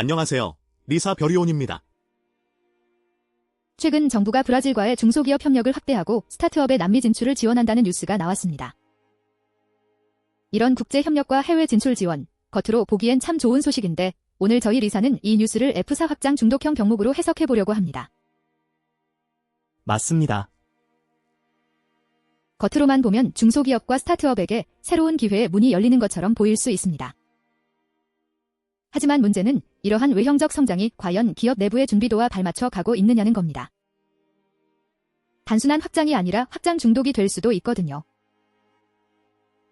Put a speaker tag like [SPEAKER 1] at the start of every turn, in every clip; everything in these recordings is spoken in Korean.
[SPEAKER 1] 안녕하세요. 리사 별이온입니다.
[SPEAKER 2] 최근 정부가 브라질과의 중소기업 협력을 확대하고 스타트업의 남미 진출을 지원한다는 뉴스가 나왔습니다. 이런 국제 협력과 해외 진출 지원, 겉으로 보기엔 참 좋은 소식인데 오늘 저희 리사는 이 뉴스를 F4 확장 중독형 병목으로 해석해보려고 합니다.
[SPEAKER 3] 맞습니다.
[SPEAKER 2] 겉으로만 보면 중소기업과 스타트업에게 새로운 기회의 문이 열리는 것처럼 보일 수 있습니다. 하지만 문제는 이러한 외형적 성장이 과연 기업 내부의 준비도와 발맞춰 가고 있느냐는 겁니다. 단순한 확장이 아니라 확장 중독이 될 수도 있거든요.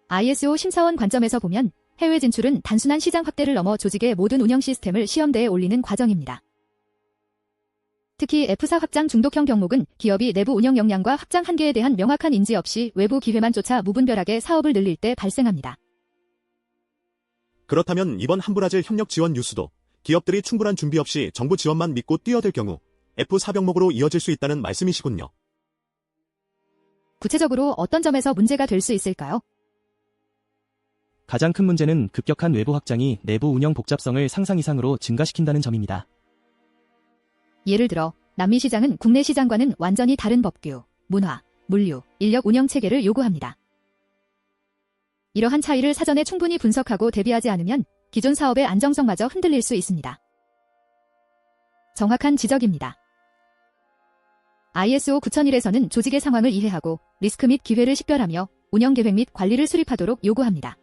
[SPEAKER 2] ISO 심사원 관점에서 보면 해외 진출은 단순한 시장 확대를 넘어 조직의 모든 운영 시스템을 시험대에 올리는 과정입니다. 특히 F4 확장 중독형 병목은 기업이 내부 운영 역량과 확장 한계에 대한 명확한 인지 없이 외부 기회만 쫓아 무분별하게 사업을 늘릴 때 발생합니다.
[SPEAKER 1] 그렇다면 이번 한브라질 협력 지원 뉴스도 기업들이 충분한 준비 없이 정부 지원만 믿고 뛰어들 경우 F4 병목으로 이어질 수 있다는 말씀이시군요.
[SPEAKER 2] 구체적으로 어떤 점에서 문제가 될 수 있을까요?
[SPEAKER 3] 가장 큰 문제는 급격한 외부 확장이 내부 운영 복잡성을 상상 이상으로 증가시킨다는 점입니다.
[SPEAKER 2] 예를 들어 남미 시장은 국내 시장과는 완전히 다른 법규, 문화, 물류, 인력 운영 체계를 요구합니다. 이러한 차이를 사전에 충분히 분석하고 대비하지 않으면 기존 사업의 안정성마저 흔들릴 수 있습니다. 정확한 지적입니다. ISO 9001에서는 조직의 상황을 이해하고 리스크 및 기회를 식별하며 운영 계획 및 관리를 수립하도록 요구합니다.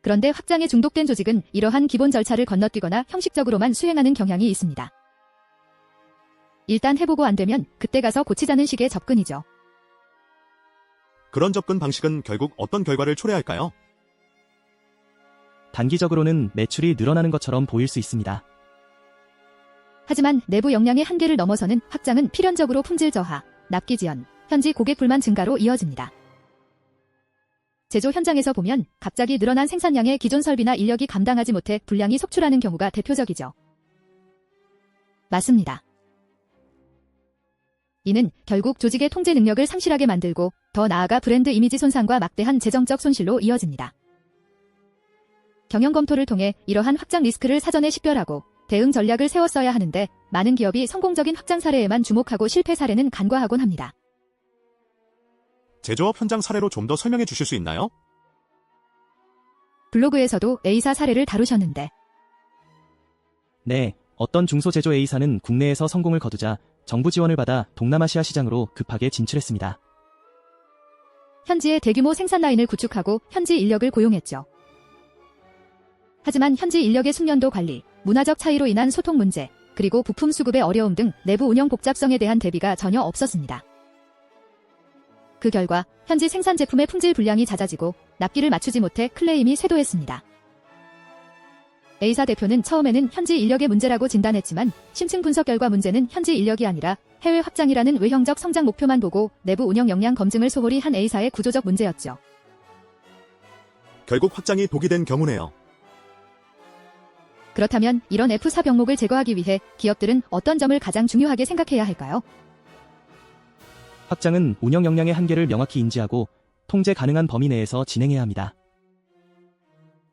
[SPEAKER 2] 그런데 확장에 중독된 조직은 이러한 기본 절차를 건너뛰거나 형식적으로만 수행하는 경향이 있습니다. 일단 해보고 안 되면 그때 가서 고치자는 식의 접근이죠.
[SPEAKER 1] 그런 접근 방식은 결국 어떤 결과를 초래할까요?
[SPEAKER 3] 단기적으로는 매출이 늘어나는 것처럼 보일 수 있습니다.
[SPEAKER 2] 하지만 내부 역량의 한계를 넘어서는 확장은 필연적으로 품질 저하, 납기 지연, 현지 고객 불만 증가로 이어집니다. 제조 현장에서 보면 갑자기 늘어난 생산량의 기존 설비나 인력이 감당하지 못해 불량이 속출하는 경우가 대표적이죠. 맞습니다. 이는 결국 조직의 통제 능력을 상실하게 만들고 더 나아가 브랜드 이미지 손상과 막대한 재정적 손실로 이어집니다. 경영 검토를 통해 이러한 확장 리스크를 사전에 식별하고 대응 전략을 세웠어야 하는데 많은 기업이 성공적인 확장 사례에만 주목하고 실패 사례는 간과하곤 합니다.
[SPEAKER 1] 제조업 현장 사례로 좀 더 설명해 주실 수 있나요?
[SPEAKER 2] 블로그에서도 A사 사례를 다루셨는데.
[SPEAKER 3] 네, 어떤 중소제조 A사는 국내에서 성공을 거두자 정부 지원을 받아 동남아시아 시장으로 급하게 진출했습니다.
[SPEAKER 2] 현지의 대규모 생산 라인을 구축하고 현지 인력을 고용했죠. 하지만 현지 인력의 숙련도 관리, 문화적 차이로 인한 소통 문제, 그리고 부품 수급의 어려움 등 내부 운영 복잡성에 대한 대비가 전혀 없었습니다. 그 결과 현지 생산 제품의 품질 불량이 잦아지고 납기를 맞추지 못해 클레임이 쇄도했습니다. A사 대표는 처음에는 현지 인력의 문제라고 진단했지만 심층 분석 결과 문제는 현지 인력이 아니라 해외 확장이라는 외형적 성장 목표만 보고 내부 운영 역량 검증을 소홀히 한 A사의 구조적 문제였죠.
[SPEAKER 1] 결국 확장이 독이 된 경우네요.
[SPEAKER 2] 그렇다면 이런 F4 병목을 제거하기 위해 기업들은 어떤 점을 가장 중요하게 생각해야 할까요?
[SPEAKER 3] 확장은 운영 역량의 한계를 명확히 인지하고 통제 가능한 범위 내에서 진행해야 합니다.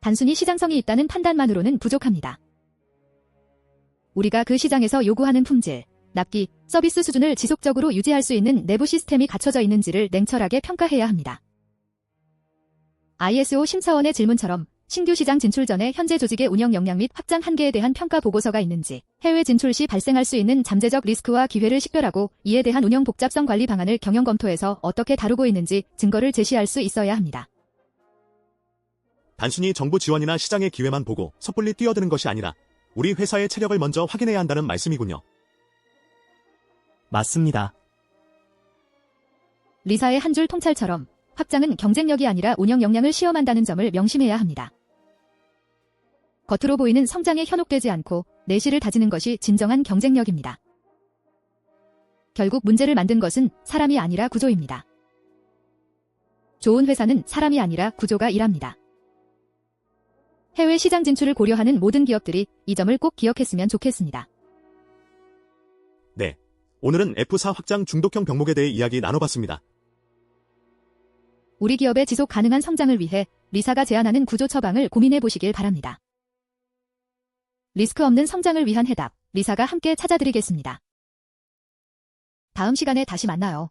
[SPEAKER 2] 단순히 시장성이 있다는 판단만으로는 부족합니다. 우리가 그 시장에서 요구하는 품질, 납기, 서비스 수준을 지속적으로 유지할 수 있는 내부 시스템이 갖춰져 있는지를 냉철하게 평가해야 합니다. ISO 심사원의 질문처럼 신규 시장 진출 전에 현재 조직의 운영 역량 및 확장 한계에 대한 평가 보고서가 있는지, 해외 진출 시 발생할 수 있는 잠재적 리스크와 기회를 식별하고 이에 대한 운영 복잡성 관리 방안을 경영 검토해서 어떻게 다루고 있는지 증거를 제시할 수 있어야 합니다.
[SPEAKER 1] 단순히 정부 지원이나 시장의 기회만 보고 섣불리 뛰어드는 것이 아니라 우리 회사의 체력을 먼저 확인해야 한다는 말씀이군요.
[SPEAKER 3] 맞습니다.
[SPEAKER 2] 리사의 한 줄 통찰처럼 확장은 경쟁력이 아니라 운영 역량을 시험한다는 점을 명심해야 합니다. 겉으로 보이는 성장에 현혹되지 않고 내실을 다지는 것이 진정한 경쟁력입니다. 결국 문제를 만든 것은 사람이 아니라 구조입니다. 좋은 회사는 사람이 아니라 구조가 일합니다. 해외 시장 진출을 고려하는 모든 기업들이 이 점을 꼭 기억했으면 좋겠습니다.
[SPEAKER 1] 네, 오늘은 F4 확장 중독형 병목에 대해 이야기 나눠봤습니다.
[SPEAKER 2] 우리 기업의 지속 가능한 성장을 위해 리사가 제안하는 구조 처방을 고민해 보시길 바랍니다. 리스크 없는 성장을 위한 해답, 리사가 함께 찾아드리겠습니다. 다음 시간에 다시 만나요.